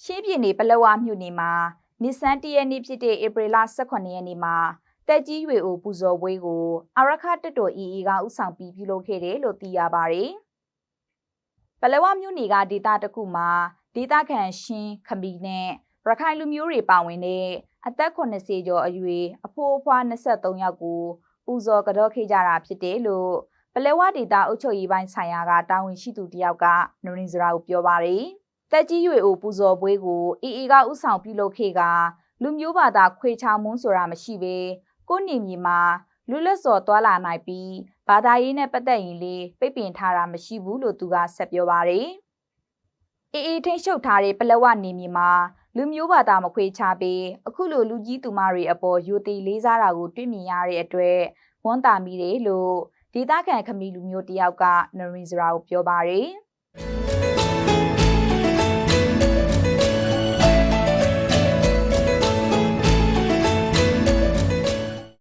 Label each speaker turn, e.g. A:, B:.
A: ရှင်းပြည်နယ်ပလောဝမြို့နယ်မှာနှစ်ဆန်းတရက်နေ့ဖြစ်တဲ့ဧပြီလ18ရက်နေ့မှာတက်ကြီးရွေအိုပူဇော်ပွဲကိုအာရခတက်တော် AA ကဥဆောင်ပြီးပြုလုပ်ခဲ့တယ်လို့သိရပါတယ်။ပလောဝမြို့နယ်ကဒေသတစ်ခုမှာဒေသခံရှင်းခမီနဲ့ရခိုင်လူမျိုးတွေပါဝင်တဲ့အသက်80ကျော်အရွယ်အဖိုးအဖွား23ယောက်ကိုပူဇော်ကြော့ခဲ့ကြတာဖြစ်တယ်လို့ပလောဝဒေသအုပ်ချုပ်ရေးပိုင်းဆိုင်ရာကတာဝန်ရှိသူတယောက်ကနရင်းစရာကိုပြောပါတယ်။တက်ကြီးရွေအိုပူဇော်ပွဲကို AA ကဥဆောင်ပြုလုပ်ခဲ့ကလူမျိုးဘာသာခွေချောင်မွန်းဆိုတာမရှိဘဲကိုနေမြေမှာလူလက်စော်သွာလာနိုင်ပြီးဘာသာရေးနဲ့ပတ်သက်ရင်လေပိတ်ပင်ထားတာမရှိဘူးလို့သူကဆက်ပြောပါတယ်။ AA ထိန်းချုပ်ထားတဲ့ပလောဝနေမြေမှာလူမျိုးဘာသာမခွေချပေးအခုလိုလူကြီးသူမတွေအပေါ်ယိုတီလေးစားတာကိုတွေ့မြင်ရတဲ့အတွက်ဝန်တာမိတယ်လို့ဒေသခံခမီလူမျိုးတယောက်ကနရင်းစရာကိုပြောပါတယ်။